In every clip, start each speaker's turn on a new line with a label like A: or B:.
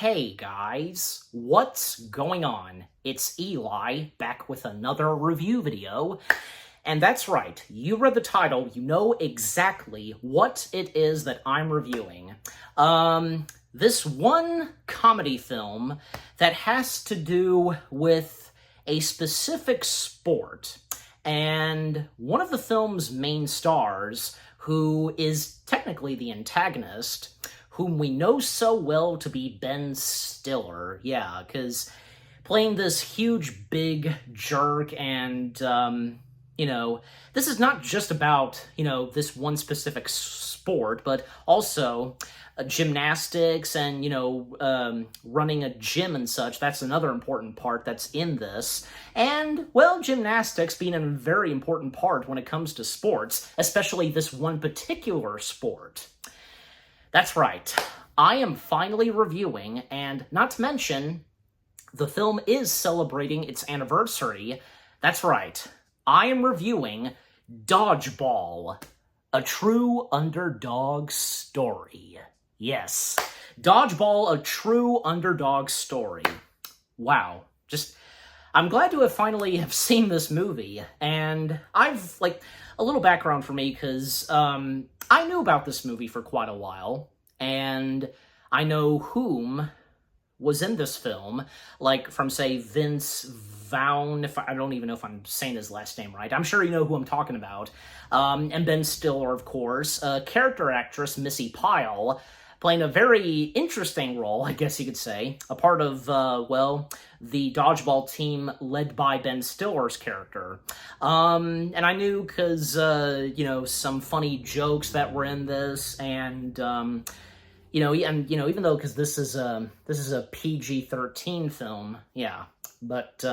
A: Hey guys, what's going on? It's Eli, back with another review video. And that's right, you read the title, you know exactly what it is that I'm reviewing. This one comedy film that has to do with a specific sport, and one of the film's main stars, who is technically the antagonist, whom we know so well to be Ben Stiller. Yeah, because playing this huge, big jerk and, this is not just about, this one specific sport, but also gymnastics and, running a gym and such. That's another important part that's in this. And, well, gymnastics being a very important part when it comes to sports, especially this one particular sport. That's right, I am finally reviewing, and not to mention, the film is celebrating its anniversary. That's right, I am reviewing Dodgeball, a true underdog story. Yes, Dodgeball, a true underdog story. Wow, I'm glad to have finally have seen this movie, and I've, a little background for me, because, I knew about this movie for quite a while, and I know whom was in this film, from, say, Vince Vaughn, I don't even know if I'm saying his last name right. I'm sure you know who I'm talking about. And Ben Stiller, of course. Character actress Missy Pyle, playing a very interesting role, I guess you could say. A part of, the Dodgeball team led by Ben Stiller's character. And I knew because, some funny jokes that were in this, and, even though, because this is a PG-13 film, yeah. But,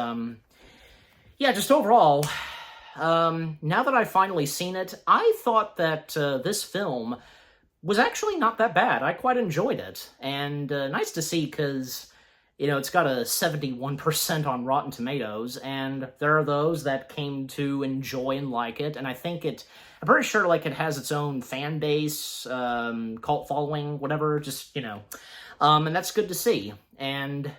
A: just overall, now that I've finally seen it, I thought that this film was actually not that bad. I quite enjoyed it, and nice to see, because, it's got a 71% on Rotten Tomatoes, and there are those that came to enjoy and like it, and I'm pretty sure, it has its own fan base, cult following, whatever, and that's good to see. And,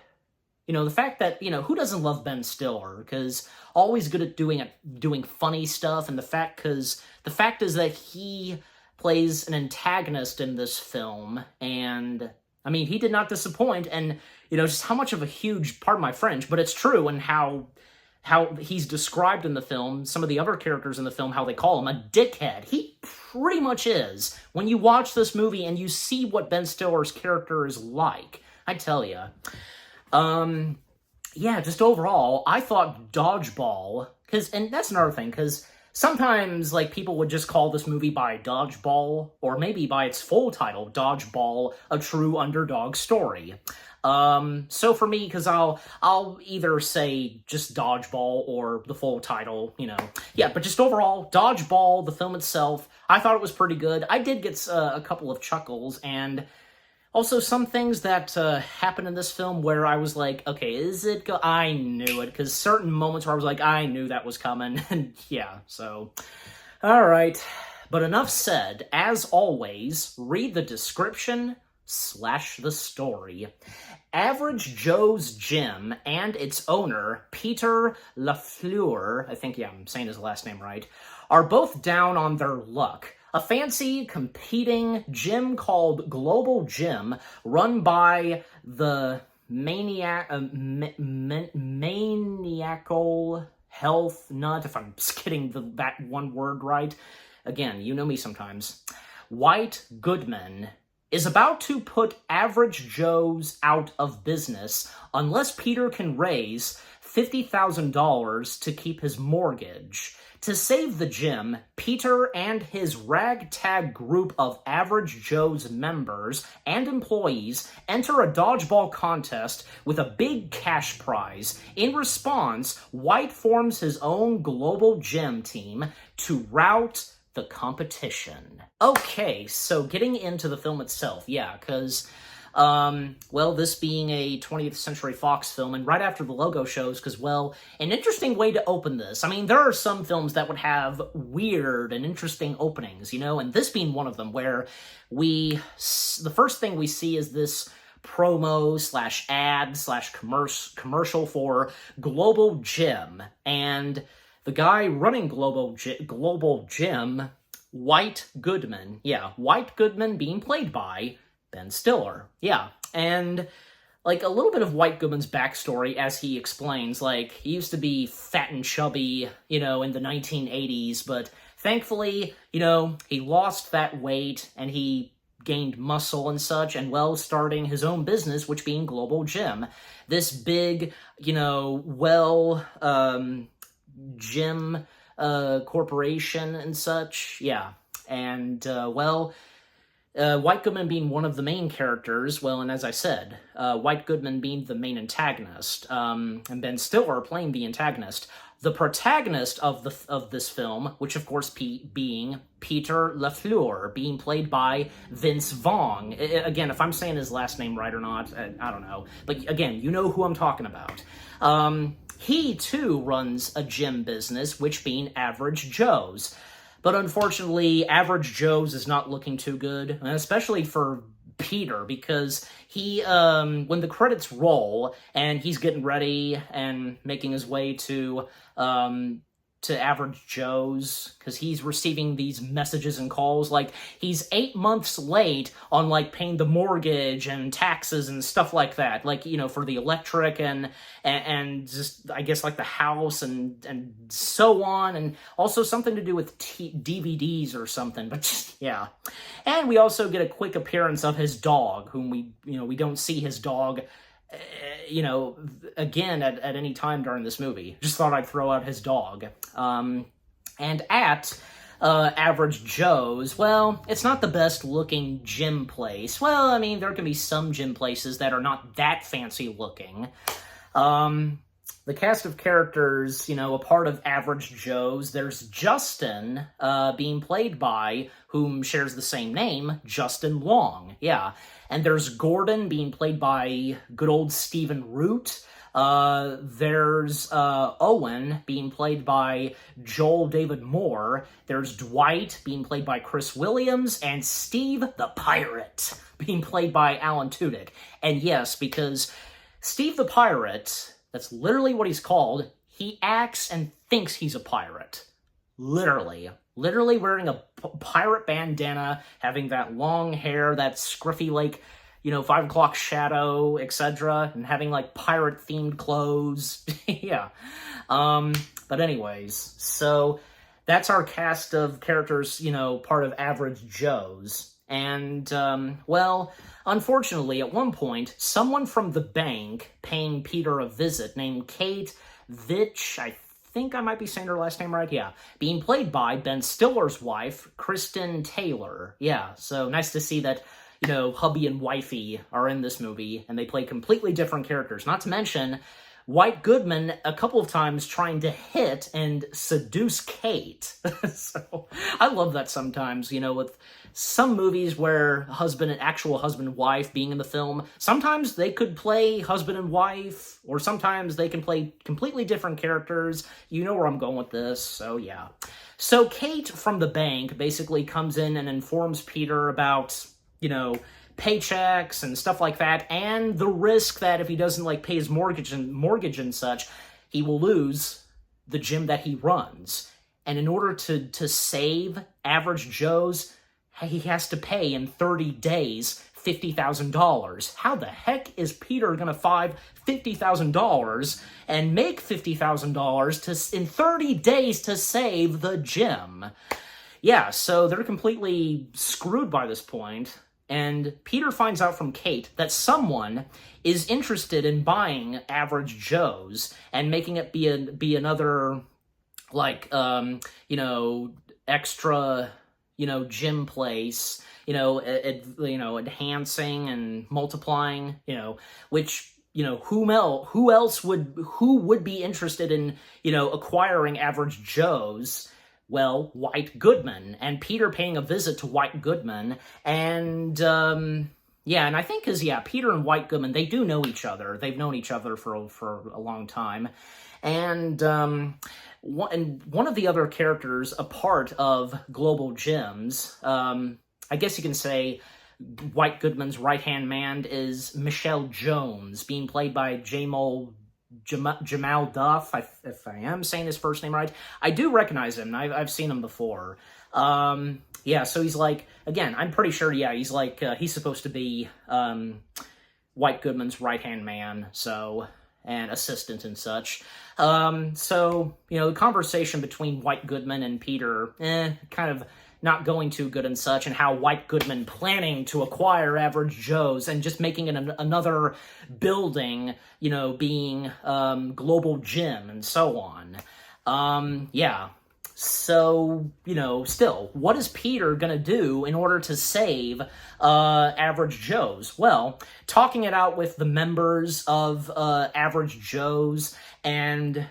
A: the fact that, who doesn't love Ben Stiller? Because always good at doing funny stuff, and the fact is that he plays an antagonist in this film, and, he did not disappoint, and, just how much of a huge, pardon my French, but it's true, and how he's described in the film, some of the other characters in the film, how they call him a dickhead. He pretty much is. When you watch this movie and you see what Ben Stiller's character is like, I tell you. Just overall, I thought Dodgeball, and that's another thing, because sometimes, people would just call this movie by Dodgeball, or maybe by its full title, Dodgeball, a true underdog story. So for me, because I'll either say just Dodgeball or the full title, but just overall, Dodgeball, the film itself, I thought it was pretty good. I did get a couple of chuckles, and also some things that happen in this film where I was like, okay, is it I knew it, because certain moments where I was like, I knew that was coming, and yeah, so, alright. But enough said. As always, read the description / the story. Average Joe's Gym and its owner, Peter Lafleur, I'm saying his last name right, are both down on their luck. A fancy, competing gym called Global Gym, run by the maniacal health nut, if I'm getting that one word right. Again, you know me sometimes. White Goodman is about to put Average Joe's out of business unless Peter can raise $50,000 to keep his mortgage. To save the gym, Peter and his ragtag group of Average Joe's members and employees enter a dodgeball contest with a big cash prize. In response, White forms his own global gym team to rout the competition. Okay, so getting into the film itself, because this being a 20th Century Fox film, and right after the logo shows, because, an interesting way to open this. There are some films that would have weird and interesting openings, and this being one of them, where the first thing we see is this promo slash ad slash commercial for Global Gym. And the guy running Global Gym, White Goodman. Yeah, White Goodman being played by Ben Stiller. Yeah, and like a little bit of White Goodman's backstory as he explains, like he used to be fat and chubby, in the 1980s, but thankfully, he lost that weight and he gained muscle and such, and starting his own business, which being Global Gym. This big, gym corporation and such, yeah. And, White Goodman being one of the main characters, and as I said, White Goodman being the main antagonist, and Ben Stiller playing the antagonist. The protagonist of this film, which of course being Peter LaFleur, being played by Vince Vaughn. Again, if I'm saying his last name right or not, I don't know. But again, you know who I'm talking about. He too runs a gym business, which being Average Joe's. But unfortunately, Average Joe's is not looking too good, and especially for Peter, because he, when the credits roll, and he's getting ready and making his way to Average Joe's, because he's receiving these messages and calls, like, he's 8 months late on, like, paying the mortgage and taxes and stuff like that, like, for the electric and just, I guess, like, the house and so on, and also something to do with DVDs or something, but just, yeah. And we also get a quick appearance of his dog, whom we don't see his dog again at any time during this movie. Just thought I'd throw out his dog. And at Average Joe's, it's not the best looking gym place. I mean, there can be some gym places that are not that fancy looking. The cast of characters, a part of Average Joe's, there's Justin, being played by, whom shares the same name, Justin Long, yeah. And there's Gordon, being played by good old Stephen Root. There's Owen, being played by Joel David Moore. There's Dwight, being played by Chris Williams. And Steve the Pirate, being played by Alan Tudyk. And yes, because Steve the Pirate, that's literally what he's called, he acts and thinks he's a pirate. Literally wearing a pirate bandana, having that long hair, that scruffy, like, 5 o'clock shadow, etc., and having, like, pirate-themed clothes. Yeah. But anyways, so that's our cast of characters, part of Average Joe's. And, unfortunately, at one point, someone from the bank paying Peter a visit named Kate Vitch, I think I might be saying her last name right, yeah, being played by Ben Stiller's wife, Kristen Taylor. Yeah, so nice to see that, hubby and wifey are in this movie, and they play completely different characters. Not to mention, White Goodman a couple of times trying to hit and seduce Kate. So I love that sometimes, with some movies where actual husband and wife being in the film, sometimes they could play husband and wife, or sometimes they can play completely different characters. You know where I'm going with this, so yeah. So Kate from the bank basically comes in and informs Peter about, paychecks and stuff like that, and the risk that if he doesn't, like, pay his mortgage and such, he will lose the gym that he runs. And in order to save Average Joe's, he has to pay in 30 days $50,000. How the heck is Peter gonna find $50,000 and make $50,000 in 30 days to save the gym? Yeah, so they're completely screwed by this point. And Peter finds out from Kate that someone is interested in buying Average Joe's and making it be another, like, extra, gym place, enhancing and multiplying, which, who would be interested in, acquiring Average Joe's? Well, White Goodman, and Peter paying a visit to White Goodman, and, yeah, and I think Peter and White Goodman, they do know each other. They've known each other for a long time, and one of the other characters, a part of Global Gyms, I guess you can say, White Goodman's right-hand man is Michelle Jones, being played by Jamal Duff, if I am saying his first name right. I do recognize him. I've seen him before. Yeah, so he's like, again, I'm pretty sure, yeah, he's like, he's supposed to be White Goodman's right-hand man, so, and assistant and such. So, you know, the conversation between White Goodman and Peter, kind of not going too good and such, and how White Goodman planning to acquire Average Joe's and just making it another building, you know, being Global Gym and so on. Yeah. So, you know, still, what is Peter gonna do in order to save Average Joe's? Well, talking it out with the members of Average Joe's, and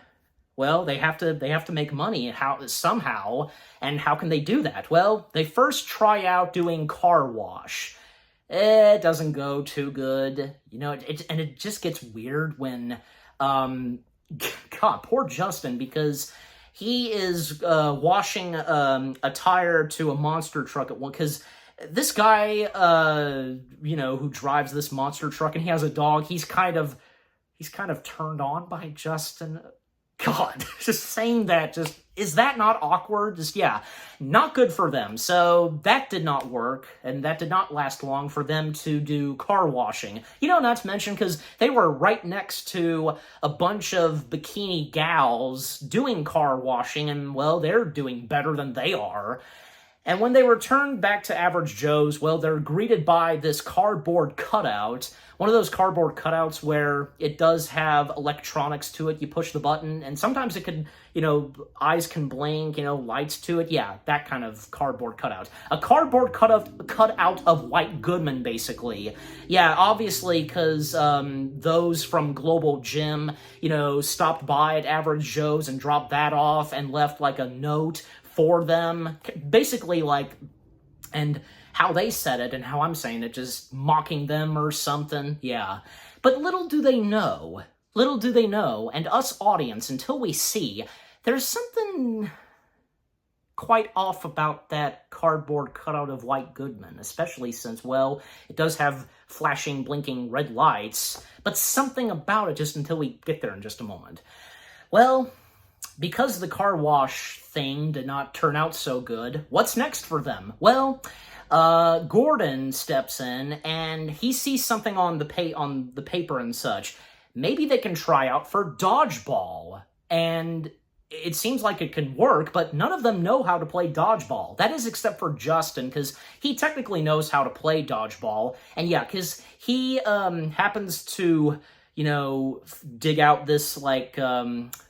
A: well, they have to make money somehow, and how can they do that? Well, they first try out doing car wash. It doesn't go too good, you know. And it just gets weird when, God, poor Justin, because he is washing a tire to a monster truck at one, because this guy, you know, who drives this monster truck, and he has a dog, he's kind of turned on by Justin. God, just saying that, just, is that not awkward? Just, yeah, not good for them. So that did not work, and that did not last long for them to do car washing. You know, not to mention, because they were right next to a bunch of bikini gals doing car washing, and, well, they're doing better than they are. And when they return back to Average Joe's, well, they're greeted by this cardboard cutout. One of those cardboard cutouts where it does have electronics to it. You push the button, and sometimes it could, you know, eyes can blink, you know, lights to it. Yeah, that kind of cardboard cutout. A cardboard cutout of White Goodman, basically. Yeah, obviously, because those from Global Gym, you know, stopped by at Average Joe's and dropped that off and left, like, a note for them, basically, like, and how they said it and how I'm saying it, just mocking them or something, yeah. But little do they know, and us audience, until we see, there's something quite off about that cardboard cutout of White Goodman, especially since, well, it does have flashing, blinking red lights, but something about it, just until we get there in just a moment. Well, because the car wash thing did not turn out so good, what's next for them? Well, Gordon steps in, and he sees something on the paper and such. Maybe they can try out for Dodgeball, and it seems like it can work, but none of them know how to play Dodgeball. That is, except for Justin, because he technically knows how to play Dodgeball, and yeah, because he happens to, you know, dig out this, like,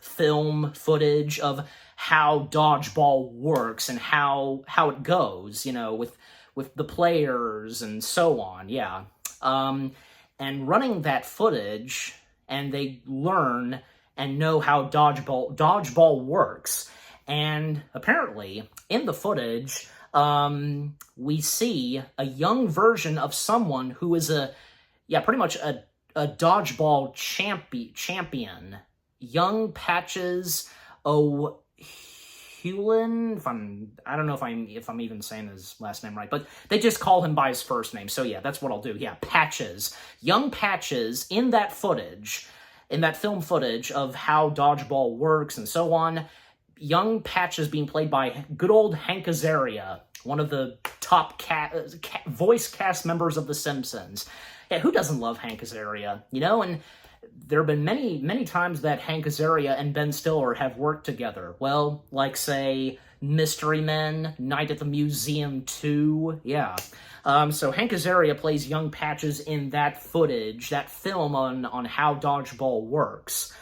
A: film footage of how Dodgeball works and how it goes, you know, with the players and so on, yeah. And running that footage, and they learn and know how Dodgeball works. And apparently, in the footage, we see a young version of someone who is pretty much a Dodgeball champion. Young Patches O'Hewlin, I don't know if I'm even saying his last name right, but they just call him by his first name, so yeah, that's what I'll do. Yeah, Patches. Young Patches, in that footage, in that film footage of how Dodgeball works and so on, young Patches being played by good old Hank Azaria, one of the top voice cast members of The Simpsons. Yeah, who doesn't love Hank Azaria, you know? And there have been many, many times that Hank Azaria and Ben Stiller have worked together. Well, like, say, Mystery Men, Night at the Museum 2, yeah. So Hank Azaria plays young Patches in that footage, that film on how Dodgeball works.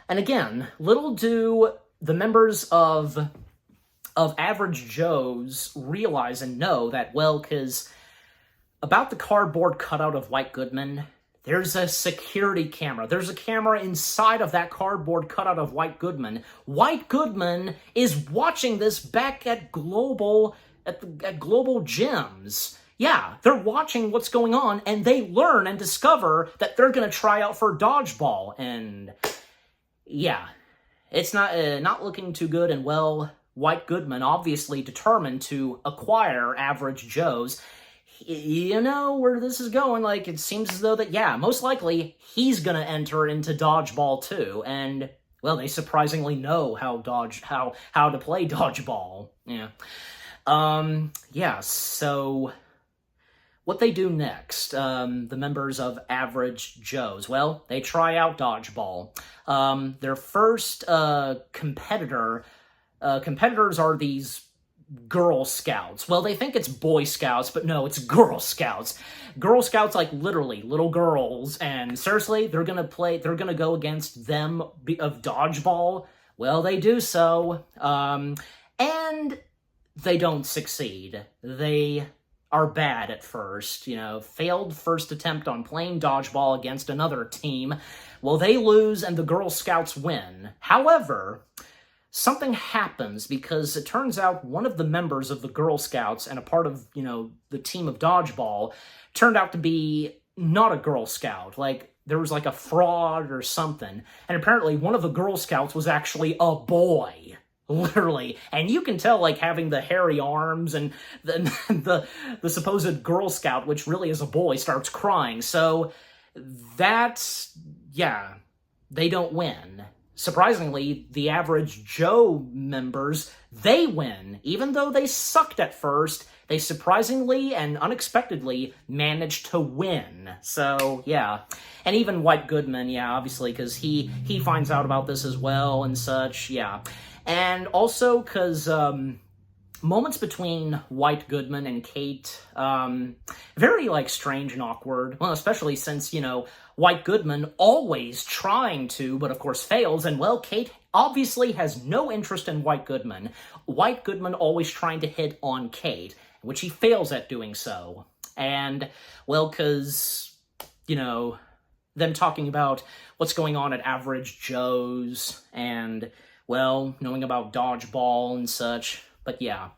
A: And again, little do the members of Average Joe's realize and know that, well, because about the cardboard cutout of White Goodman, there's a security camera. There's a camera inside of that cardboard cutout of White Goodman. White Goodman is watching this back at Global Gyms. Yeah, they're watching what's going on, and they learn and discover that they're going to try out for Dodgeball. And yeah, it's not looking too good. And well, White Goodman, obviously determined to acquire Average Joe's, you know where this is going. Like, it seems as though that, yeah, most likely he's gonna enter into Dodgeball too, and, well, they surprisingly know how to play Dodgeball. Yeah. Yeah, so what they do next, the members of Average Joe's, well, they try out Dodgeball. Their first competitors are these Girl Scouts. Well, they think it's Boy Scouts, but no, it's Girl Scouts. Girl Scouts, like, literally, little girls, and seriously, they're gonna go against them of Dodgeball. Well, they do so, and they don't succeed. They are bad at first, failed first attempt on playing Dodgeball against another team. Well, they lose and the Girl Scouts win. However, something happens because it turns out one of the members of the Girl Scouts and a part of, the team of Dodgeball turned out to be not a Girl Scout. Like, there was like a fraud or something. And apparently one of the Girl Scouts was actually a boy. Literally. And you can tell, like, having the hairy arms and the supposed Girl Scout, which really is a boy, starts crying. So that's, yeah, they don't win. Surprisingly, the Average Joe members, they win. Even though they sucked at first, they surprisingly and unexpectedly managed to win. So, yeah. And even White Goodman, yeah, obviously, because he finds out about this as well and such, yeah. And also because moments between White Goodman and Kate, very, like, strange and awkward. Well, especially since, White Goodman always trying to, but of course fails. And, well, Kate obviously has no interest in White Goodman. White Goodman always trying to hit on Kate, which he fails at doing so. And, well, because, them talking about what's going on at Average Joe's and, well, knowing about Dodgeball and such, but yeah.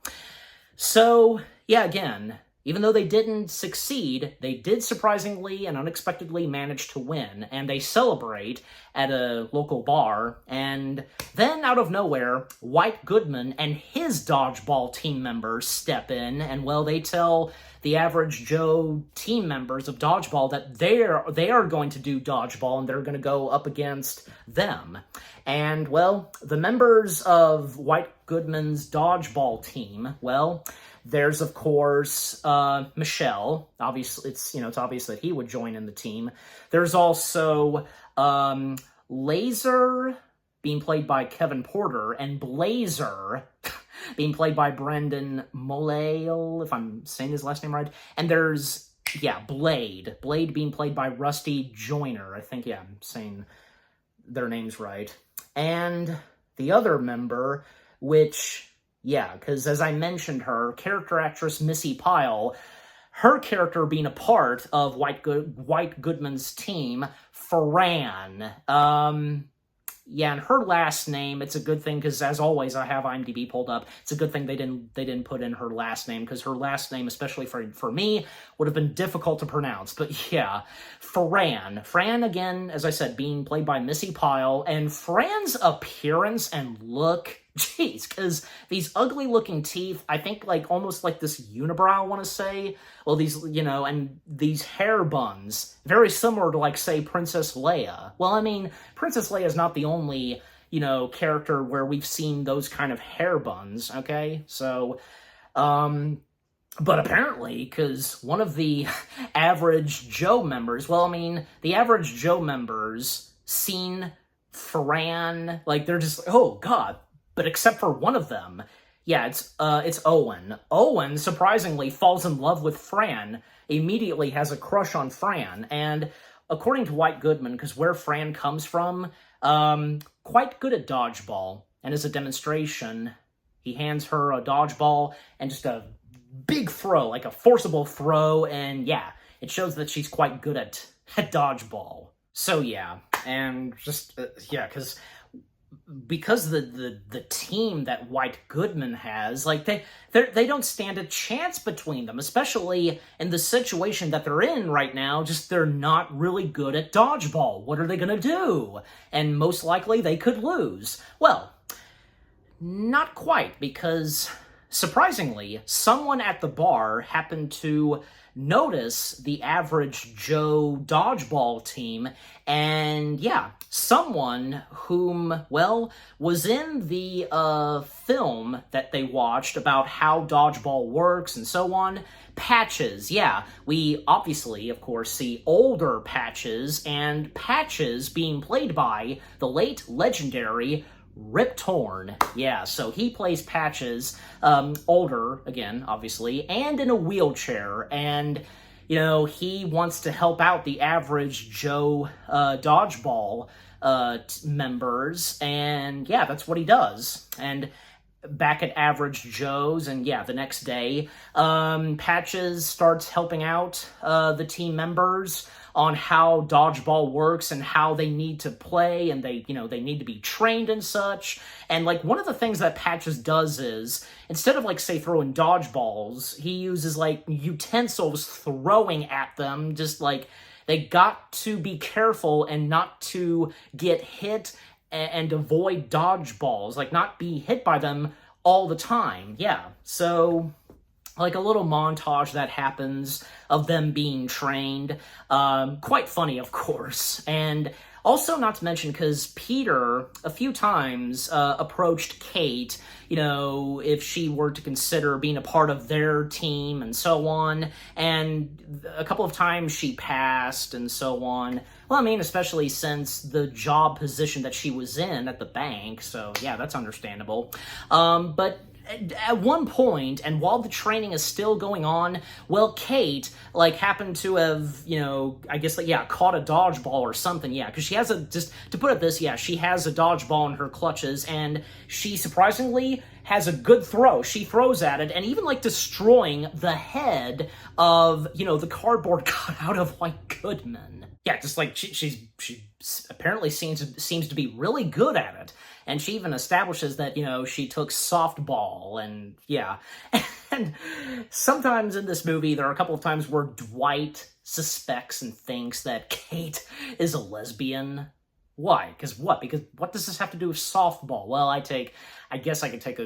A: So, yeah, again, even though they didn't succeed, they did surprisingly and unexpectedly manage to win, and they celebrate at a local bar, and then, out of nowhere, White Goodman and his Dodgeball team members step in, and, well, they tell the Average Joe team members of Dodgeball that they are going to do Dodgeball, and they're going to go up against them. And, well, the members of White Goodman's Dodgeball team, well, there's, of course, Michelle. Obviously, it's obvious that he would join in the team. There's also Laser, being played by Kevin Porter, and Blazer, being played by Brendan Molale, if I'm saying his last name right. And there's, yeah, Blade. Blade being played by Rusty Joyner. I think, yeah, I'm saying their names right. And the other member, which, yeah, because as I mentioned her, character actress Missy Pyle, her character being a part of White Goodman's team, Fran. Yeah, and her last name, it's a good thing, because as always, I have IMDb pulled up. It's a good thing they didn't put in her last name, because her last name, especially for me, would have been difficult to pronounce. But yeah, Fran. Fran, again, as I said, being played by Missy Pyle, and Fran's appearance and look, jeez, because these ugly-looking teeth, I think, like, almost like this unibrow, I want to say. Well, these, and these hair buns, very similar to, like, say, Princess Leia. Well, I mean, Princess Leia is not the only, character where we've seen those kind of hair buns, okay? So, but apparently, because one of the Average Joe members, well, I mean, the Average Joe members seen Fran, like, they're just, oh, God. But except for one of them, yeah, it's Owen. Owen, surprisingly, falls in love with Fran, immediately has a crush on Fran, and according to White Goodman, because where Fran comes from, quite good at Dodgeball, and as a demonstration, he hands her a Dodgeball and just a big throw, like a forcible throw, and yeah, it shows that she's quite good at Dodgeball. So yeah, and just, yeah, because the team that White Goodman has, like, they don't stand a chance between them, especially in the situation that they're in right now. Just, they're not really good at Dodgeball. What are they gonna do? And most likely they could lose. Well, not quite, because surprisingly, someone at the bar happened to notice the average Joe dodgeball team, and yeah, someone whom, well, was in the film that they watched about how dodgeball works and so on. Patches, yeah, we obviously, of course, see older Patches, and Patches being played by the late legendary Rip Torn. Yeah, so he plays Patches, older, again, obviously, and in a wheelchair, and, you know, he wants to help out the average Joe dodgeball members, and yeah, that's what he does. And back at Average Joe's, and yeah, the next day, Patches starts helping out the team members on how dodgeball works and how they need to play, and they need to be trained and such. And like, one of the things that Patches does is, instead of like, say, throwing dodgeballs, he uses like utensils throwing at them, just like, they got to be careful and not to get hit and avoid dodgeballs, like not be hit by them all the time. Yeah, so like a little montage that happens of them being trained. Quite funny, of course. And also, not to mention, because Peter a few times approached Kate, you know, if she were to consider being a part of their team and so on, and a couple of times she passed and so on. Well, I mean, especially since the job position that she was in at the bank, so yeah, that's understandable. But at one point, and while the training is still going on, well, Kate, like, happened to have, you know, I guess, like, yeah, caught a dodgeball or something, yeah, because she has just to put it this, yeah, she has a dodgeball in her clutches, and she surprisingly has a good throw. She throws at it, and even, like, destroying the head of, you know, the cardboard cutout of White Goodman. Yeah, just, like, she apparently seems to be really good at it. And she even establishes that, you know, she took softball, and yeah. And sometimes in this movie, there are a couple of times where Dwight suspects and thinks that Kate is a lesbian. Why? Because what? Because what does this have to do with softball? Well, I guess I could take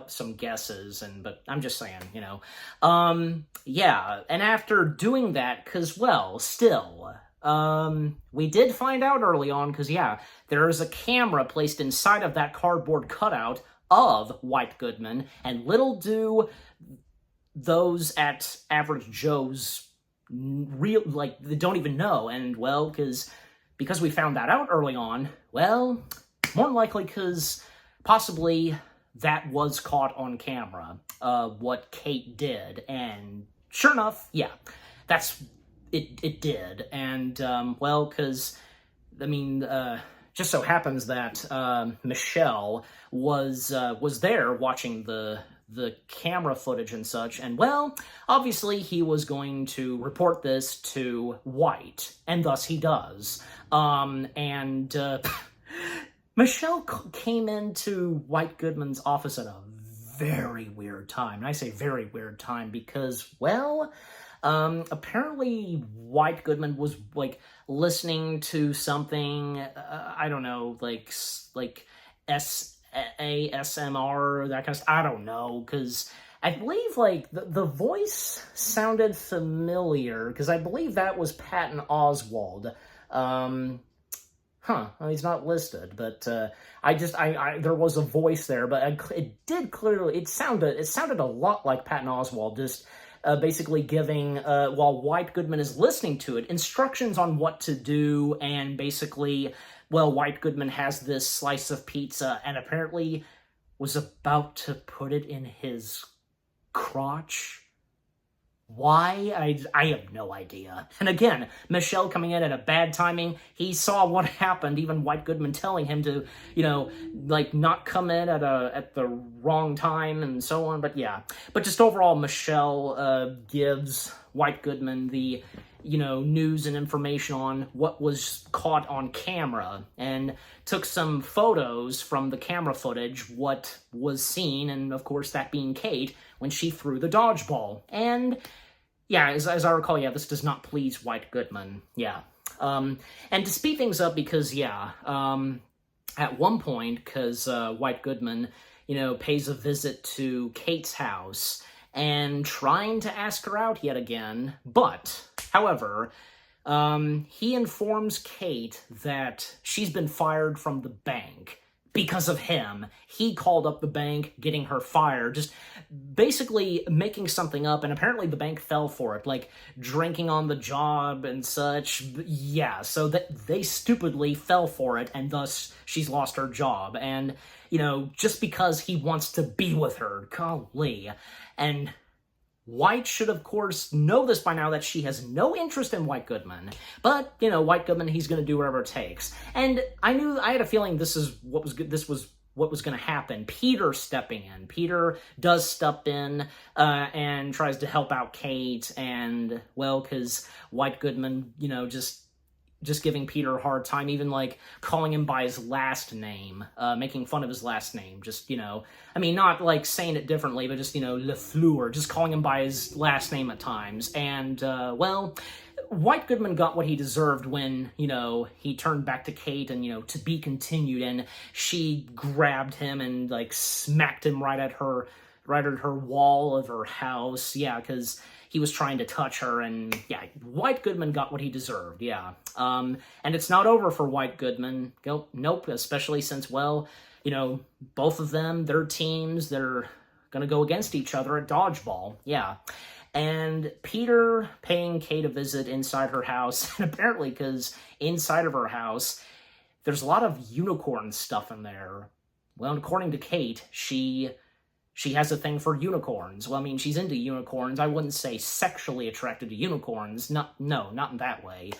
A: some guesses, but I'm just saying, you know. Yeah, and after doing that, because, well, still, we did find out early on, because, yeah, there is a camera placed inside of that cardboard cutout of White Goodman, and little do those at Average Joe's they don't even know, and, well, because we found that out early on, well, more than likely because possibly that was caught on camera, what Kate did, and sure enough, yeah, it did, and, well, because, I mean, just so happens that Michelle was there watching the camera footage and such, and, well, obviously he was going to report this to White, and thus he does. And Michelle came into White Goodman's office at a very weird time, and I say very weird time because, well, apparently White Goodman was, like, listening to something, I don't know, like ASMR, that kind of stuff, I don't know, because I believe, like, the voice sounded familiar, because I believe that was Patton Oswalt. Well, he's not listed, but, there was a voice there, but it sounded a lot like Patton Oswalt, just, basically giving, while White Goodman is listening to it, instructions on what to do, and basically, well, White Goodman has this slice of pizza, and apparently was about to put it in his crotch. Why? I have no idea. And again, Michelle coming in at a bad timing, he saw what happened, even White Goodman telling him to, you know, like, not come in at the wrong time and so on, but yeah. But just overall, Michelle gives White Goodman the, you know, news and information on what was caught on camera, and took some photos from the camera footage, what was seen, and of course that being Kate, when she threw the dodgeball. And yeah, as I recall, yeah, this does not please White Goodman, yeah. And to speed things up, because, yeah, at one point, because White Goodman, you know, pays a visit to Kate's house, and trying to ask her out yet again. But, however, he informs Kate that she's been fired from the bank because of him. He called up the bank, getting her fired, just basically making something up, and apparently the bank fell for it, like drinking on the job and such. Yeah, so that they stupidly fell for it, and thus she's lost her job. And, you know, just because he wants to be with her, golly. And White should, of course, know this by now, that she has no interest in White Goodman. But, you know, White Goodman, he's going to do whatever it takes. And I had a feeling this was what was going to happen. Peter stepping in. Peter does step in and tries to help out Kate. And, well, because White Goodman, you know, just giving Peter a hard time, even, like, calling him by his last name, making fun of his last name, just, you know, I mean, not, like, saying it differently, but just, you know, Lefleur, just calling him by his last name at times. And, well, White Goodman got what he deserved when, you know, he turned back to Kate and, you know, to be continued, and she grabbed him and, like, smacked him right at her wall of her house. Yeah, because he was trying to touch her, and yeah, White Goodman got what he deserved, yeah. And it's not over for White Goodman. Nope, especially since, well, you know, both of them, their teams, they're gonna go against each other at Dodgeball, yeah. And Peter paying Kate a visit inside her house, and apparently, because inside of her house, there's a lot of unicorn stuff in there. Well, according to Kate, she has a thing for unicorns. Well, I mean, she's into unicorns. I wouldn't say sexually attracted to unicorns. Not in that way.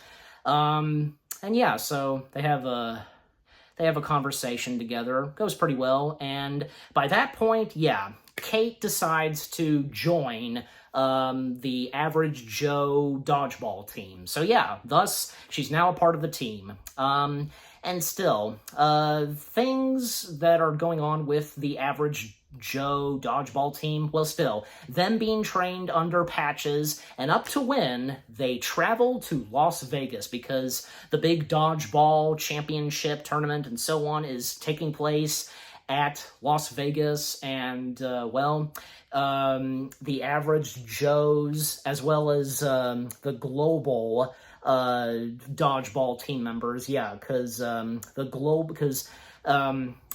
A: And yeah, so they have a conversation together. Goes pretty well. And by that point, yeah, Kate decides to join the Average Joe Dodgeball team. So yeah, thus she's now a part of the team. And still, things that are going on with the Average Joe Dodgeball team, well, still, them being trained under Patches, and up to when they travel to Las Vegas, because the big Dodgeball Championship tournament and so on is taking place at Las Vegas, and, well, the Average Joes, as well as the global Dodgeball team members, yeah, because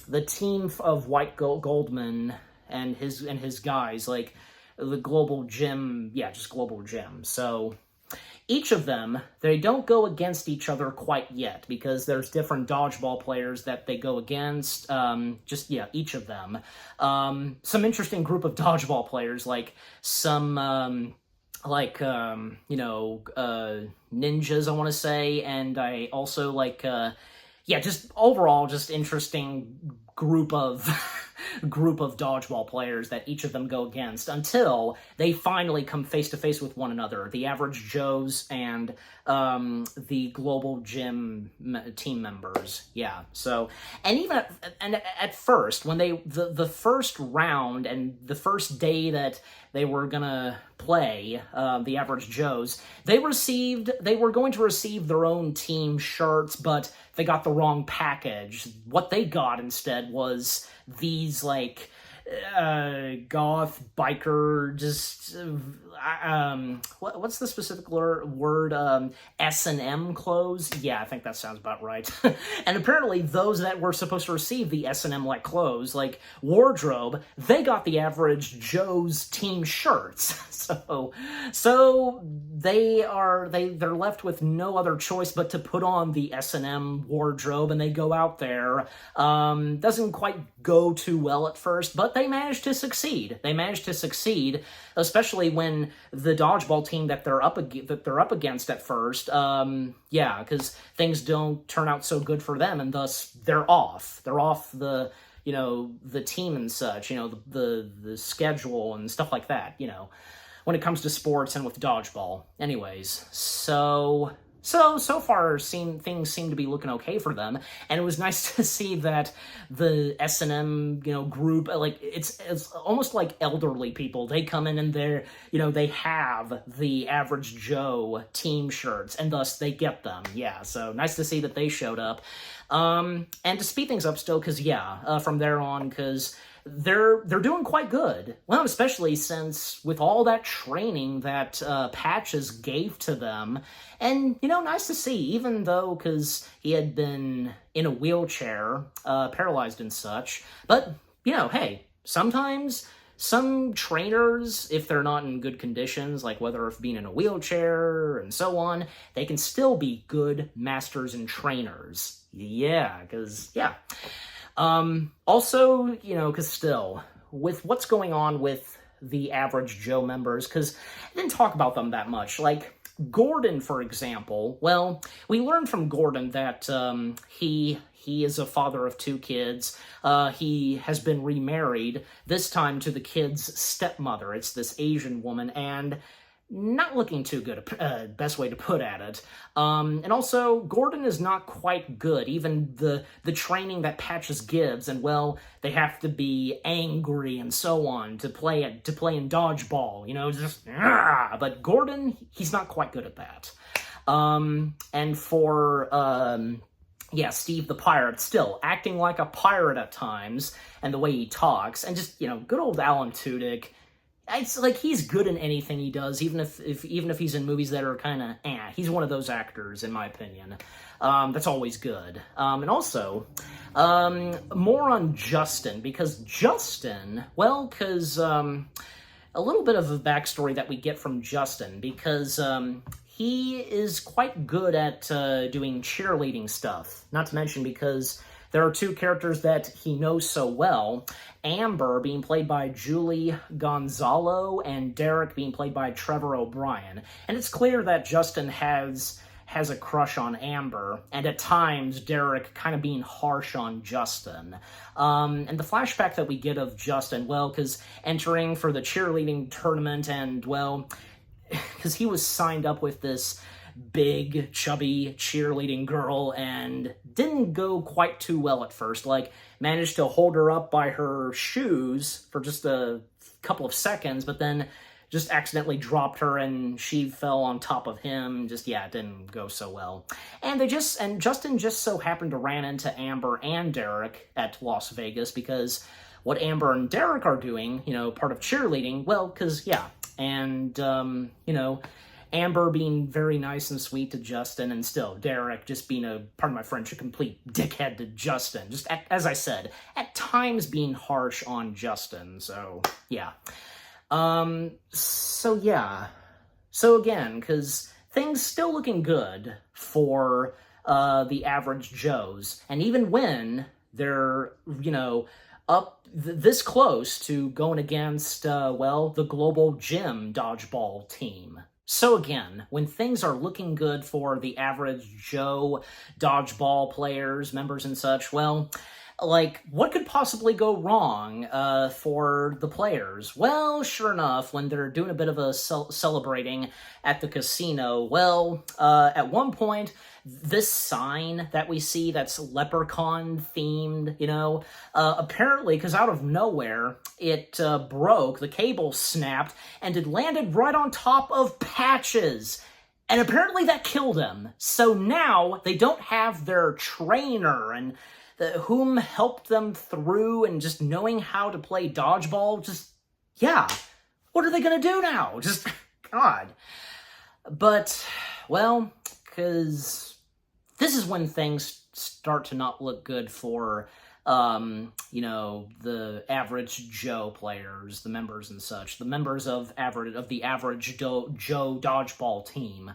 A: the team of White Goldman and his guys, like the Global Gym, yeah, just Global Gym. So each of them, they don't go against each other quite yet, because there's different Dodgeball players that they go against. Just, yeah, each of them. Some interesting group of Dodgeball players, like some, you know, ninjas, I want to say, and I also like, yeah, just overall, just interesting group of Dodgeball players that each of them go against, until they finally come face to face with one another, the Average Joes and the Global Gym team members. Yeah, so, and even at first, when the first round and the first day that they were gonna play the Average Joes, they were going to receive their own team shirts, but they got the wrong package. What they got instead was these, like, goth biker, just what's the specific word? S&M clothes. Yeah, I think that sounds about right. And apparently, those that were supposed to receive the S&M like clothes, like wardrobe, they got the Average Joe's team shirts. So they're left with no other choice but to put on the S&M wardrobe, and they go out there. Doesn't quite go too well at first, but they managed to succeed. Especially when the Dodgeball team that they're up against at first, yeah, because things don't turn out so good for them, and thus they're off. They're off the, you know, the team and such, you know, the schedule and stuff like that, you know, when it comes to sports and with Dodgeball. Anyways, so far, things seem to be looking okay for them, and it was nice to see that the S&M, you know, group, like, it's almost like elderly people. They come in and they're, you know, they have the Average Joe team shirts, and thus they get them. Yeah, so nice to see that they showed up. And to speed things up still, because, yeah, from there on, because they're doing quite good. Well, especially since with all that training that Patches gave to them, and nice to see. Even though because he had been in a wheelchair, paralyzed and such, but hey, sometimes some trainers, if they're not in good conditions, like whether if being in a wheelchair and so on, they can still be good masters and trainers. Yeah, because, yeah. Also, because still, with what's going on with the average Joe members, because I didn't talk about them that much, like Gordon, for example. Well, we learned from Gordon that he is a father of 2 kids. He has been remarried, this time to the kid's stepmother. It's this Asian woman, and not looking too good, best way to put at it. And also, Gordon is not quite good. Even the training that Patches gives, and well, they have to be angry and so on to play in Dodgeball, just, but Gordon, he's not quite good at that. And for, yeah, Steve the Pirate, still acting like a pirate at times, and the way he talks, and just, good old Alan Tudyk. It's like he's good in anything he does, even if he's in movies that are kind of he's one of those actors, in my opinion. That's always good. And also, more on Justin, because Justin, well, because a little bit of a backstory that we get from Justin, because he is quite good at doing cheerleading stuff. Not to mention because there are 2 characters that he knows so well. Amber being played by Julie Gonzalo and Derek being played by Trevor O'Brien. And it's clear that Justin has a crush on Amber, and at times Derek kind of being harsh on Justin. And the flashback that we get of Justin, well, because entering for the cheerleading tournament, and well, because he was signed up with this big, chubby cheerleading girl and didn't go quite too well at first. Like, managed to hold her up by her shoes for just a couple of seconds, but then just accidentally dropped her and she fell on top of him. Just, yeah, it didn't go so well. And Justin just so happened to ran into Amber and Derek at Las Vegas, because what Amber and Derek are doing, part of cheerleading, well, because, yeah, and, Amber being very nice and sweet to Justin, and still Derek just being pardon my French, a complete dickhead to Justin. Just, as I said, at times being harsh on Justin. So, yeah. So, yeah. So, again, because things still looking good for the average Joes. And even when they're, up this close to going against, well, the Global Gym Dodgeball team. So again, when things are looking good for the average Joe dodgeball players, members and such, well, like, what could possibly go wrong for the players? Well, sure enough, when they're doing a bit of a celebrating at the casino, well, at one point, this sign that we see that's leprechaun themed, apparently, because out of nowhere, it broke, the cable snapped, and it landed right on top of Patches. And apparently that killed him. So now they don't have their trainer and whom helped them through and just knowing how to play dodgeball. Just, yeah, what are they going to do now? Just, God. But, well, because this is when things start to not look good for, the average Joe players, the members and such, the members of the average Joe dodgeball team.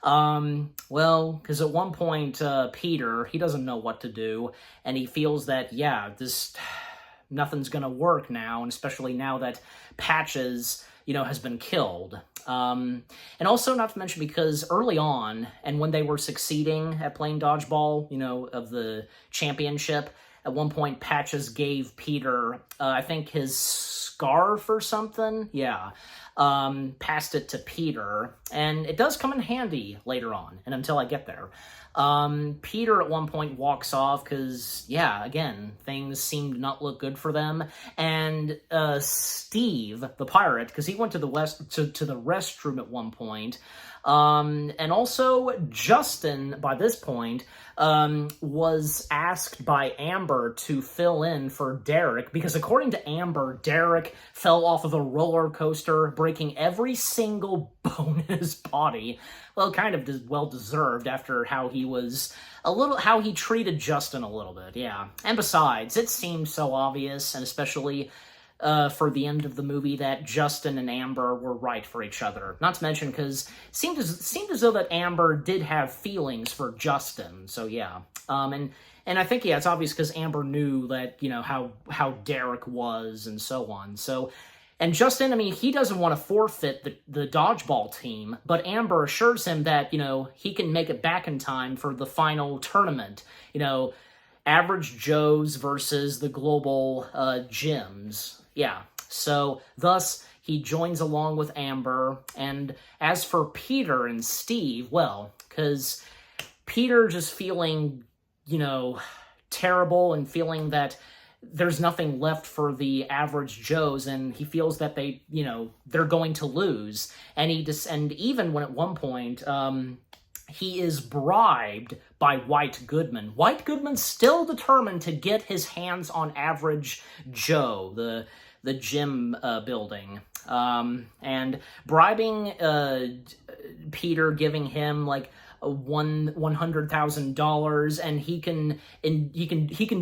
A: Well, because at one point, Peter, he doesn't know what to do, and he feels that, yeah, nothing's gonna work now, and especially now that Patches, has been killed. And also, not to mention, because early on, and when they were succeeding at playing dodgeball, of the championship, at one point, Patches gave Peter, I think, his scarf or something. Yeah. Passed it to Peter, and it does come in handy later on, and until I get there. Peter at one point walks off because, yeah, again, things seem to not look good for them, and Steve, the pirate, because he went to the restroom at one point, And also, Justin, by this point, was asked by Amber to fill in for Derek, because according to Amber, Derek fell off of a roller coaster, breaking every single bone in his body. Well, kind of well-deserved after how he treated Justin a little bit, yeah. And besides, it seemed so obvious, and especially for the end of the movie, that Justin and Amber were right for each other. Not to mention, because it seemed as though that Amber did have feelings for Justin. So yeah, and I think yeah, it's obvious because Amber knew that, you know, how Derek was and so on. So, and Justin, I mean, he doesn't want to forfeit the dodgeball team, but Amber assures him that, you know, he can make it back in time for the final tournament. You know, Average Joe's versus the global gyms. Yeah, so thus he joins along with Amber. And as for Peter and Steve, well, because Peter just feeling, you know, terrible and feeling that there's nothing left for the Average Joes, and he feels that they, you know, they're going to lose. And and even when at one point, he is bribed by White Goodman. White Goodman's still determined to get his hands on Average Joe, the gym building, and bribing Peter, giving him like $100,000, and he can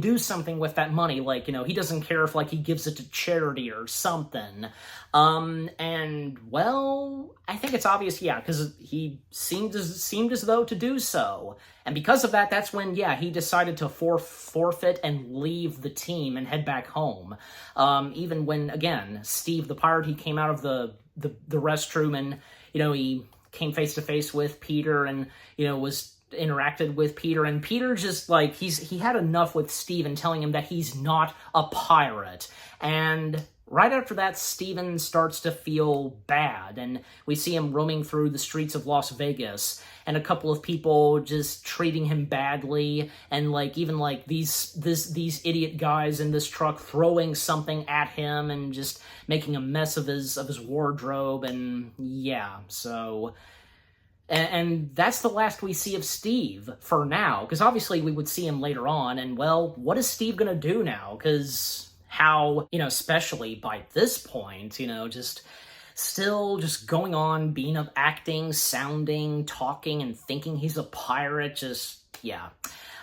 A: do something with that money. Like, you know, he doesn't care if like he gives it to charity or something. And well, I think it's obvious, yeah, because he seemed as though to do so. And because of that, that's when, yeah, he decided to forfeit and leave the team and head back home. Even when, again, Steve the pirate, he came out of the restroom, and, you know, he came face to face with Peter, and, you know, interacted with Peter, and Peter just, like, he had enough with Steve and telling him that he's not a pirate. And right after that, Steven starts to feel bad, and we see him roaming through the streets of Las Vegas, and a couple of people just treating him badly, and like even like these idiot guys in this truck throwing something at him and just making a mess of his wardrobe. And yeah, so and that's the last we see of Steve for now, because obviously we would see him later on, and well, what is Steve gonna do now? Because how, you know, especially by this point, you know, still going on, being up, acting, sounding, talking, and thinking he's a pirate, just, yeah.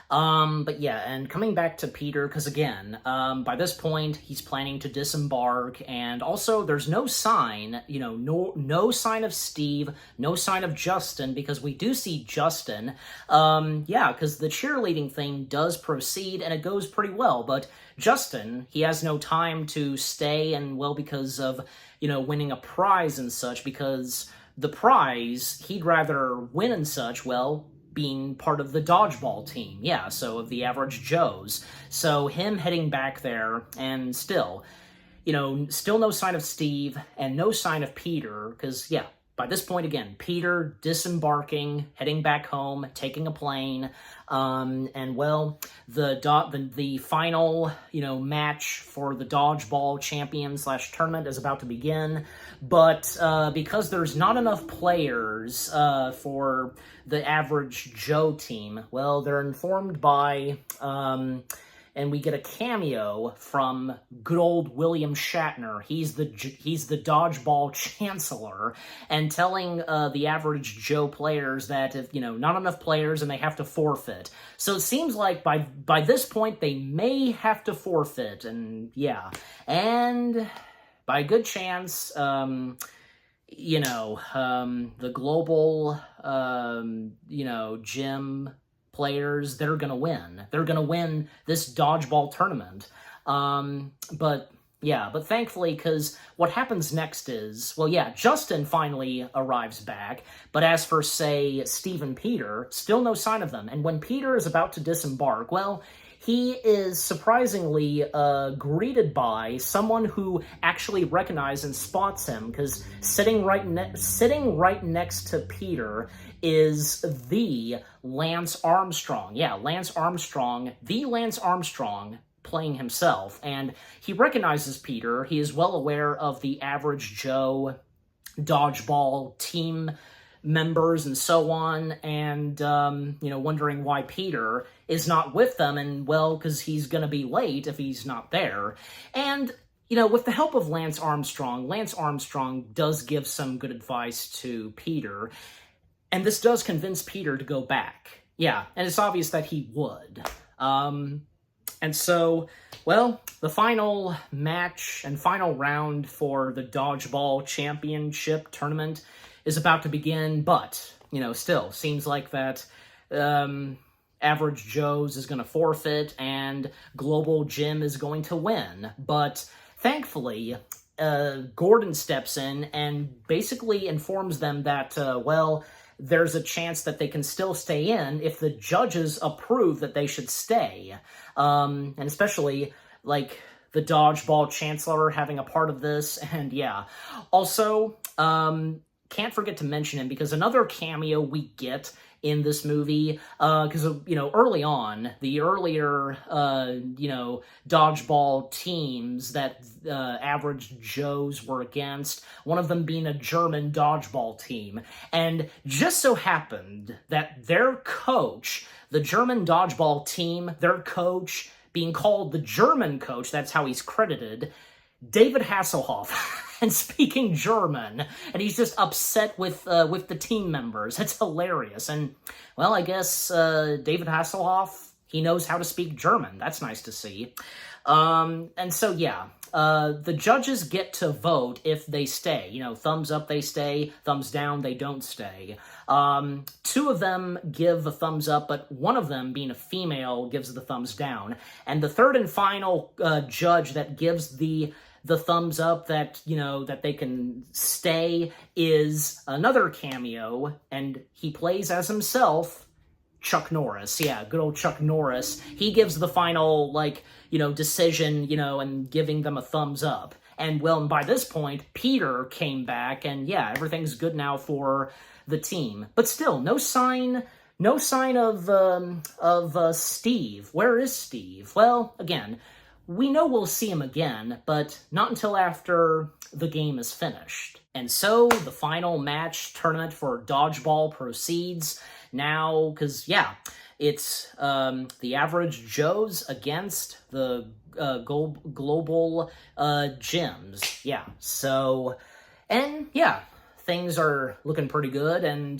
A: But yeah, and coming back to Peter, because again, by this point, he's planning to disembark, and also there's no sign, you know, no sign of Steve, no sign of Justin, because we do see Justin, yeah, because the cheerleading thing does proceed, and it goes pretty well, but Justin, he has no time to stay, and well, because of, you know, winning a prize and such, because the prize, he'd rather win and such, well, being part of the dodgeball team, yeah, so of the Average Joes. So him heading back there, and still, you know, still no sign of Steve, and no sign of Peter, because, yeah, by this point, again, Peter disembarking, heading back home, taking a plane, and well, the final, you know, match for the dodgeball champion/tournament is about to begin, but because there's not enough players for the Average Joe team, well, they're informed by and we get a cameo from good old William Shatner. He's the dodgeball chancellor, and telling the Average Joe players that if, you know, not enough players and they have to forfeit. So it seems like by this point they may have to forfeit, and yeah, and by a good chance, you know, the global, you know, gym players, they're gonna win. They're gonna win this dodgeball tournament. But thankfully, because what happens next is, well, yeah, Justin finally arrives back, but as for, say, Steve and Peter, still no sign of them. And when Peter is about to disembark, well, he is surprisingly greeted by someone who actually recognizes and spots him, because sitting right next to Peter is the Lance Armstrong. Yeah, Lance Armstrong, the Lance Armstrong playing himself. And he recognizes Peter. He is well aware of the Average Joe dodgeball team members and so on, and, wondering why Peter is not with them, and, well, because he's going to be late if he's not there. And, with the help of Lance Armstrong does give some good advice to Peter, and this does convince Peter to go back. Yeah, and it's obvious that he would. And so, well, the final match and final round for the Dodgeball Championship tournament is about to begin, but, still, seems like that Average Joe's is going to forfeit and Global Jim is going to win. But thankfully, Gordon steps in and basically informs them that, there's a chance that they can still stay in if the judges approve that they should stay. And especially, the Dodgeball Chancellor having a part of this, and yeah. Also, can't forget to mention him, because another cameo we get in this movie, because, early on, the earlier, Dodgeball teams that Average Joes were against, one of them being a German Dodgeball team, and just so happened that their coach, the German Dodgeball team, their coach being called the German coach, that's how he's credited, David Hasselhoff, and speaking German, and he's just upset with the team members. It's hilarious, and, well, I guess David Hasselhoff, he knows how to speak German. That's nice to see. And so, yeah, the judges get to vote if they stay. Thumbs up, they stay. Thumbs down, they don't stay. Two of them give a thumbs up, but one of them, being a female, gives the thumbs down. And the third and final judge that gives the thumbs up that, that they can stay is another cameo, and he plays as himself, Chuck Norris. Yeah, good old Chuck Norris. He gives the final, decision, and giving them a thumbs up. And, well, and by this point, Peter came back, and yeah, everything's good now for the team. But still, no sign of Steve. Where is Steve? Well, again, we know we'll see him again, but not until after the game is finished. And so, the final match tournament for Dodgeball proceeds now, because, yeah, it's the Average Joes against the Global Gyms. Yeah, so, and, yeah, things are looking pretty good, and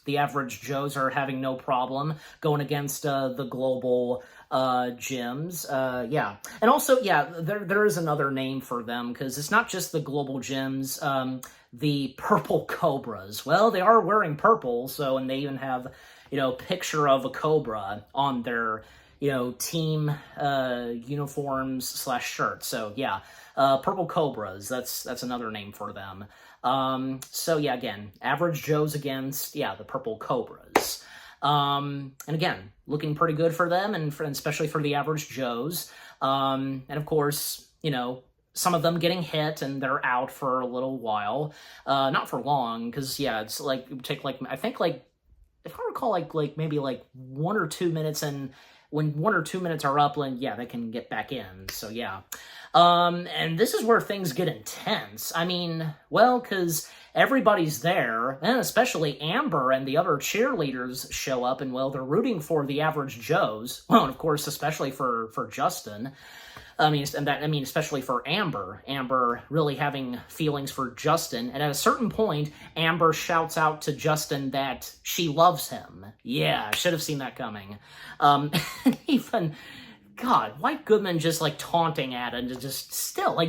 A: the Average Joes are having no problem going against the Global Gyms. Yeah. And also, yeah, there is another name for them, because it's not just the Global Gyms, the Purple Cobras. Well, they are wearing purple, so, and they even have, picture of a cobra on their, team uniforms / shirts. So, yeah, Purple Cobras, that's another name for them. So, yeah, again, Average Joes against, yeah, the Purple Cobras. And again, looking pretty good for them, and especially for the Average Joes. And of course, some of them getting hit, and they're out for a little while. Not for long, because, yeah, it's it would take, I think, if I recall, maybe 1 or 2 minutes, and when 1 or 2 minutes are up, then, yeah, they can get back in. So, yeah. And this is where things get intense. I mean, well, because everybody's there, and especially Amber and the other cheerleaders show up, and, well, they're rooting for the Average Joes. Well, and of course, especially for Justin. Especially for Amber. Amber really having feelings for Justin, and at a certain point, Amber shouts out to Justin that she loves him. Yeah, I should have seen that coming. And even, God, White Goodman just, taunting at it, and just still,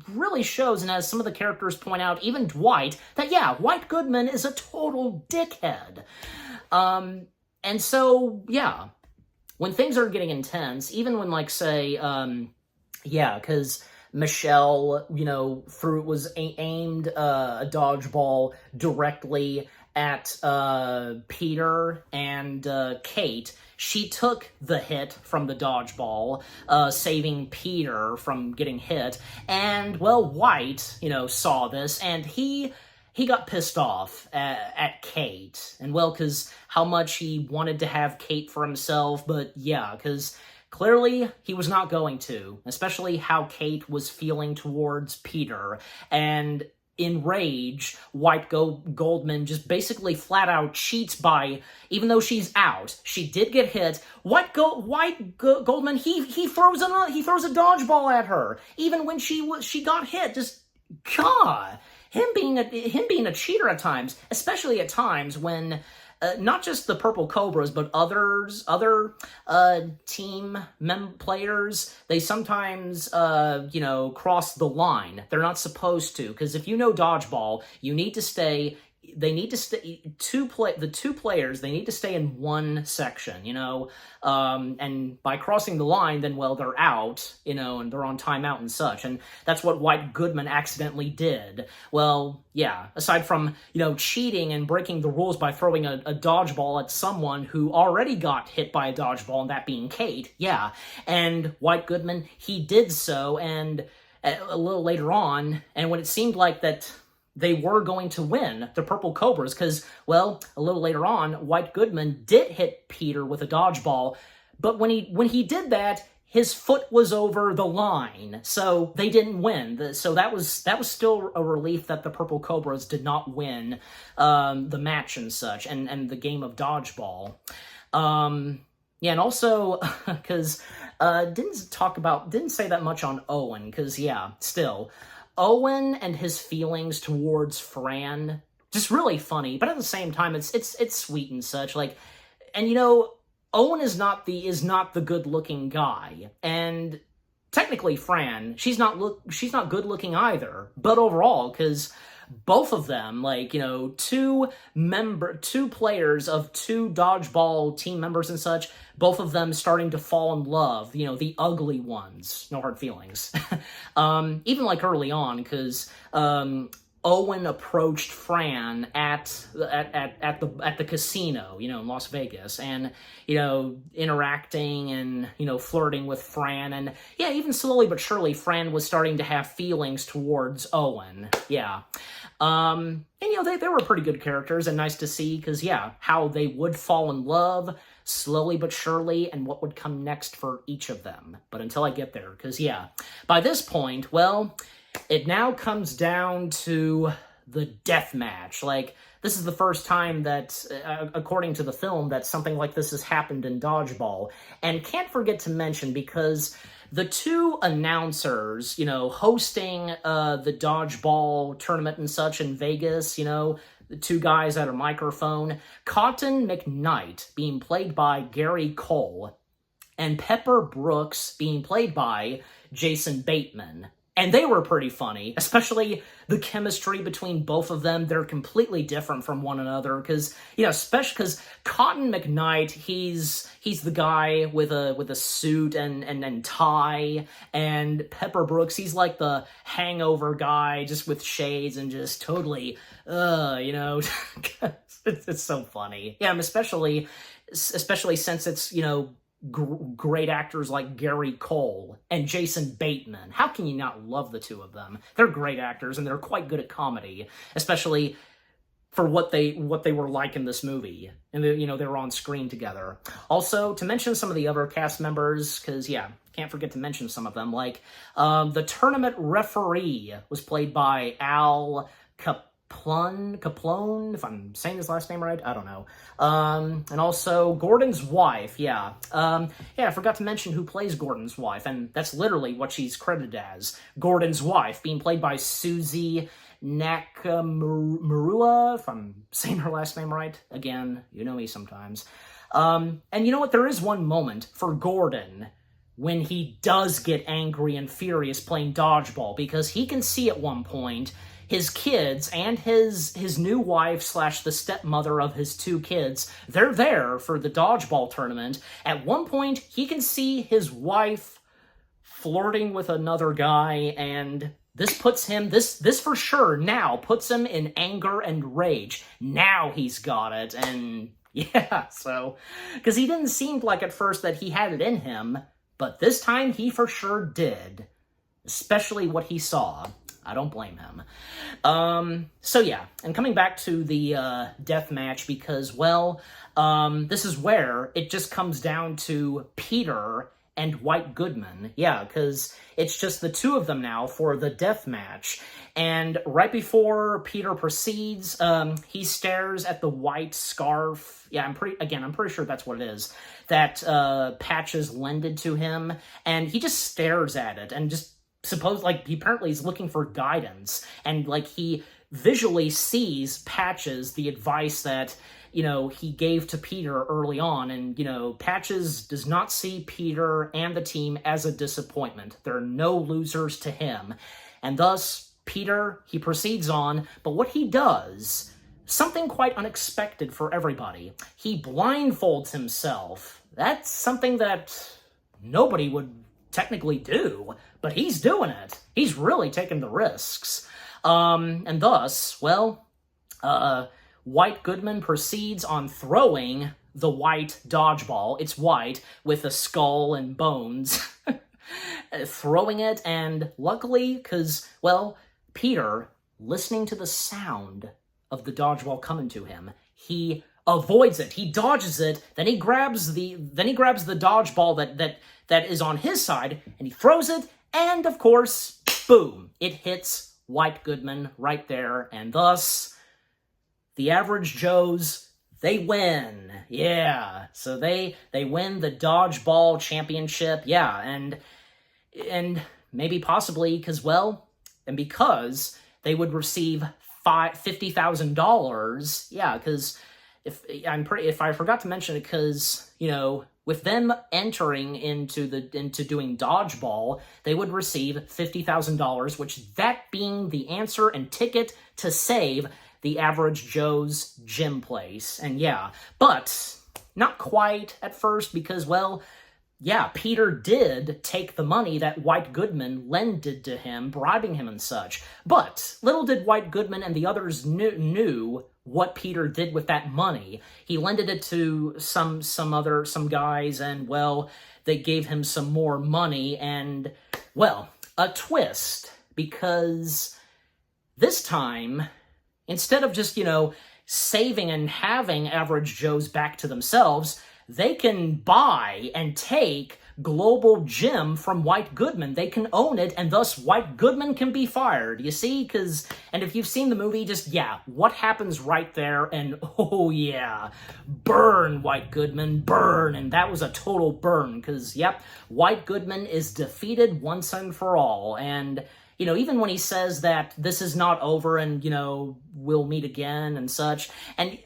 A: really shows, and as some of the characters point out, even Dwight, that, yeah, White Goodman is a total dickhead. And so, yeah, when things are getting intense, even when, say, yeah, because Michelle, was aimed a dodgeball directly at Peter and Kate. She took the hit from the dodgeball, saving Peter from getting hit. And, well, White, saw this, and he got pissed off at Kate. And, well, because how much he wanted to have Kate for himself, but, yeah, because clearly, he was not going to, especially how Kate was feeling towards Peter. And in rage, Goldman just basically flat out cheats by, even though she's out, she did get hit. Goldman, he throws a dodgeball at her, even when she got hit. Just God, him being a cheater at times, especially at times when. Not just the Purple Cobras, but other team players, they sometimes, cross the line. They're not supposed to, because if you know Dodgeball, the two players, they need to stay in one section, and by crossing the line, then, well, they're out, and they're on timeout and such, and that's what White Goodman accidentally did. Well, yeah, aside from, cheating and breaking the rules by throwing a dodgeball at someone who already got hit by a dodgeball, and that being Kate, yeah, and White Goodman, he did so, and a little later on, and when it seemed like that they were going to win, the Purple Cobras, because, well, a little later on, White Goodman did hit Peter with a dodgeball, but when he did that, his foot was over the line, so they didn't win. So that was still a relief that the Purple Cobras did not win the match and such, and the game of dodgeball. Yeah, and also, because didn't say that much on Owen, because, yeah, still, Owen and his feelings towards Fran, just really funny, but at the same time, it's sweet and such. Like, and Owen is not the good looking guy, and technically Fran, she's not good looking either. But overall, because both of them, like, two players of two dodgeball team members and such, both of them starting to fall in love, the ugly ones, no hard feelings. Even like early on, because Owen approached Fran at the casino, in Las Vegas, and interacting and flirting with Fran, and yeah, even slowly but surely, Fran was starting to have feelings towards Owen. Yeah, and they were pretty good characters and nice to see, because yeah, how they would fall in love slowly but surely, and what would come next for each of them. But until I get there, because yeah, by this point, well, it now comes down to the death match. Like, this is the first time that, according to the film, that something like this has happened in Dodgeball. And can't forget to mention, because the two announcers, hosting the Dodgeball tournament and such in Vegas, the two guys at a microphone, Cotton McKnight being played by Gary Cole, and Pepper Brooks being played by Jason Bateman. And they were pretty funny, especially the chemistry between both of them. They're completely different from one another, because, especially because Cotton McKnight, he's the guy with a suit and tie, and Pepper Brooks, he's like the hangover guy, just with shades and just totally, it's so funny. Yeah, especially since it's, great actors like Gary Cole and Jason Bateman. How can you not love the two of them? They're great actors, and they're quite good at comedy, especially for what they were like in this movie. And they were on screen together. Also, to mention some of the other cast members, because yeah, can't forget to mention some of them, like the tournament referee was played by Al Caplone, if I'm saying his last name right, I don't know. And also Gordon's wife, yeah. I forgot to mention who plays Gordon's wife, and that's literally what she's credited as. Gordon's wife, being played by Susie Nakamura, if I'm saying her last name right. Again, you know me sometimes. And you know what? There is one moment for Gordon when he does get angry and furious playing dodgeball, because he can see at one point his kids and his new wife / the stepmother of his two kids, they're there for the dodgeball tournament. At one point, he can see his wife flirting with another guy, and this puts him, this for sure now puts him in anger and rage. Now he's got it, and yeah, so, because he didn't seem like at first that he had it in him, but this time he for sure did, especially what he saw. I don't blame him. So yeah, and coming back to the death match, because, well, this is where it just comes down to Peter and White Goodman. Yeah, because it's just the two of them now for the death match. And right before Peter proceeds, he stares at the white scarf. Yeah, I'm pretty sure that's what it is, that Patches lended to him. And he just stares at it and just he apparently is looking for guidance. And, like, he visually sees Patches, the advice that, he gave to Peter early on. And, Patches does not see Peter and the team as a disappointment. There are no losers to him. And thus, Peter, he proceeds on, but what he does, something quite unexpected for everybody. He blindfolds himself. That's something that nobody would technically do, but he's doing it. He's really taking the risks. And thus, White Goodman proceeds on throwing the white dodgeball. It's white with a skull and bones. Throwing it, and luckily, because, Peter, listening to the sound of the dodgeball coming to him, he avoids it. He dodges it. Then he grabs the dodgeball that is on his side, and he throws it. And of course, boom! It hits White Goodman right there, and thus the Average Joes, they win. Yeah, so they win the dodgeball championship. Yeah, and maybe possibly because they would receive $50,000. Yeah, because if I forgot to mention it, because with them entering into doing dodgeball, they would receive $50,000, which that being the answer and ticket to save the Average Joe's gym place. And yeah, but not quite at first, because Peter did take the money that White Goodman lended to him, bribing him and such. But little did White Goodman and the others knew what Peter did with that money. He lended it to some guys, and, they gave him some more money, and, a twist, because this time, instead of just, saving and having Average Joes back to themselves, they can buy and take Global Gym from White Goodman. They can own it, and thus White Goodman can be fired. You see? And if you've seen the movie, what happens right there, and oh yeah, burn, White Goodman, burn. And that was a total burn, because, White Goodman is defeated once and for all. And, even when he says that this is not over and, we'll meet again and such, and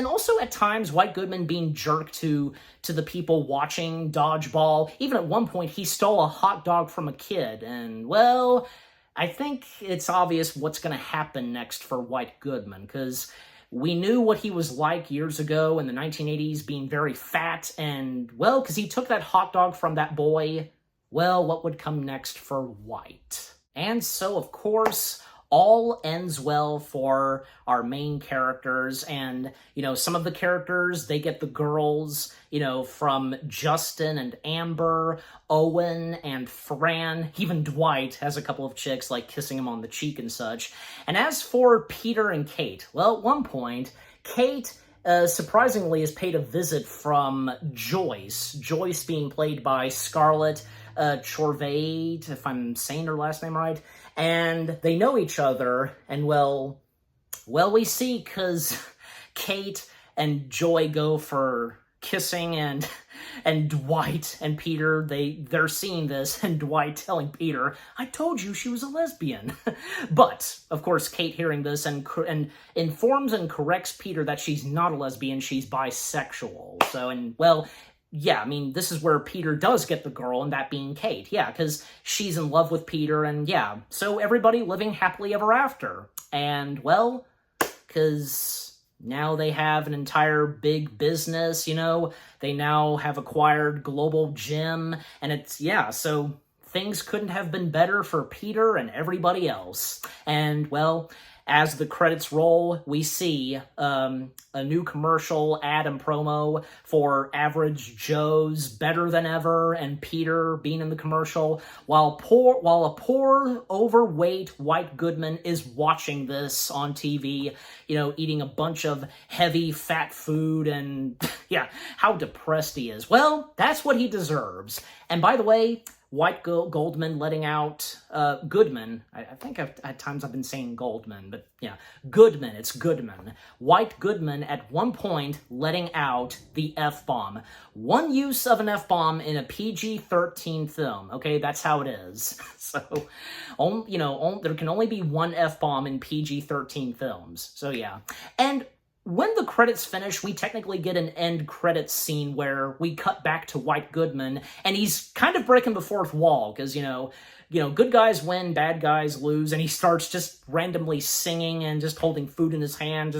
A: also at times, White Goodman being jerked to the people watching dodgeball. Even at one point, he stole a hot dog from a kid. And, I think it's obvious what's going to happen next for White Goodman, because we knew what he was like years ago in the 1980s, being very fat, and, because he took that hot dog from that boy, what would come next for White? And so, of course, all ends well for our main characters, and, some of the characters, they get the girls, from Justin and Amber, Owen and Fran. Even Dwight has a couple of chicks, like, kissing him on the cheek and such. And as for Peter and Kate, at one point, Kate, surprisingly, is paid a visit from Joyce. Joyce being played by Scarlett Chorvate, if I'm saying her last name right. And they know each other, and we see, because Kate and Joy go for kissing, and Dwight and Peter, they're seeing this, and Dwight telling Peter, "I told you she was a lesbian." But, of course, Kate hearing this and informs and corrects Peter that she's not a lesbian, she's bisexual. So, this is where Peter does get the girl, and that being Kate. Yeah, because she's in love with Peter, and so everybody living happily ever after. And, because now they have an entire big business, they now have acquired Global Gym, and it's, so things couldn't have been better for Peter and everybody else. And, well, as the credits roll, we see a new commercial ad and promo for Average Joe's Better Than Ever, and Peter being in the commercial, while a poor, overweight White Goodman is watching this on TV, you know, eating a bunch of heavy, fat food, and yeah, how depressed he is. Well, that's what he deserves. And by the way, White Goldman letting out Goodman. I think at times I've been saying Goldman, but yeah, Goodman. It's Goodman. White Goodman at one point letting out the F-bomb. One use of an F-bomb in a PG-13 film. Okay, that's how it is. So, you know, there can only be one F-bomb in PG-13 films. So yeah, and when the credits finish, we technically get an end credits scene where we cut back to White Goodman, and he's kind of breaking the fourth wall, because, you know, good guys win, bad guys lose, and he starts just randomly singing and just holding food in his hand.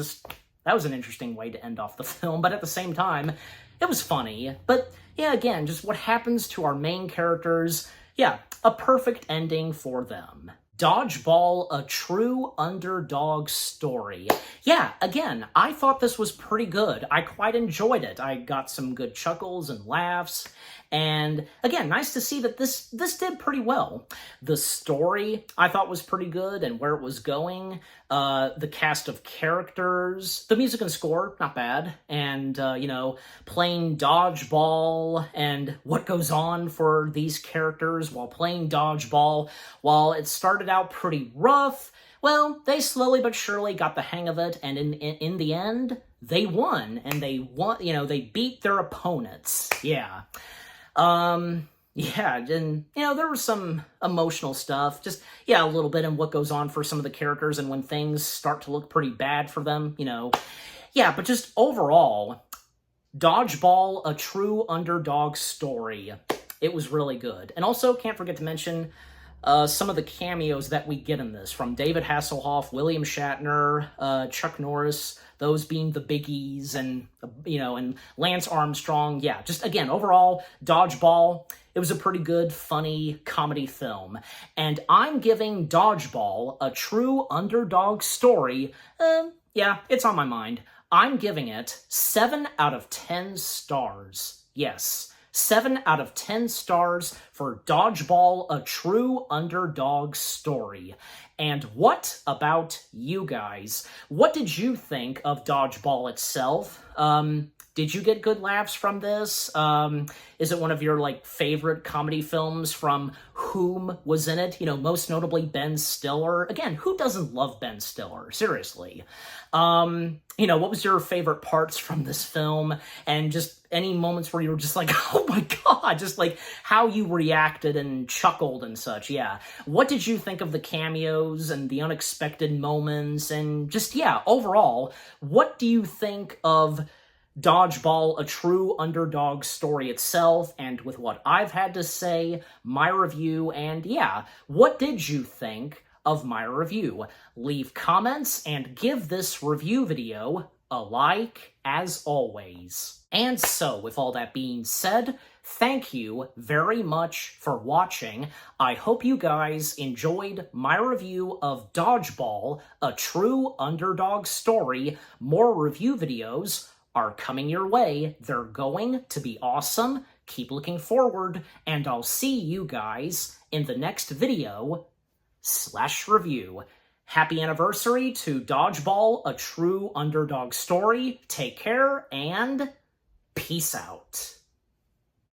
A: That was an interesting way to end off the film, but at the same time, it was funny. But yeah, again, just what happens to our main characters, yeah, a perfect ending for them. Dodgeball, a true underdog story. Yeah, again, I thought this was pretty good. I quite enjoyed it. I got some good chuckles and laughs. And again, nice to see that this did pretty well. The story I thought was pretty good and where it was going. The cast of characters, the music and score, not bad. And, you know, playing dodgeball and what goes on for these characters while playing dodgeball. While it started out pretty rough, well, they slowly but surely got the hang of it, and in the end, they won. And they won, you know, they beat their opponents. Yeah. Yeah, and, you know, there was some emotional stuff, just, yeah, a little bit in what goes on for some of the characters and when things start to look pretty bad for them, you know. Yeah, but just overall, Dodgeball, a true underdog story. It was really good. And also, can't forget to mention some of the cameos that we get in this, from David Hasselhoff, William Shatner, Chuck Norris, those being the biggies, and, you know, and Lance Armstrong. Yeah, just, again, overall, Dodgeball, it was a pretty good, funny comedy film. And I'm giving Dodgeball, a true underdog story, yeah, it's on my mind. I'm giving it 7 out of 10 stars. Yes, 7 out of 10 stars for Dodgeball, a true underdog story. And what about you guys? What did you think of Dodgeball itself? Did you get good laughs from this? Is it one of your, like, favorite comedy films? From whom was in it? You know, most notably Ben Stiller. Again, who doesn't love Ben Stiller? Seriously. You know, what was your favorite parts from this film? And just any moments where you were just like, oh my god, just like how you reacted and chuckled and such, yeah. What did you think of the cameos and the unexpected moments? And just, yeah, overall, what do you think of Dodgeball, a true underdog story itself, and with what I've had to say, my review, and yeah, what did you think of my review? Leave comments and give this review video a like, as always. And so, with all that being said, thank you very much for watching. I hope you guys enjoyed my review of Dodgeball, a true underdog story. More review videos are coming your way. They're going to be awesome. Keep looking forward, and I'll see you guys in the next video / review. Happy anniversary to Dodgeball, a true underdog story. Take care, and peace out.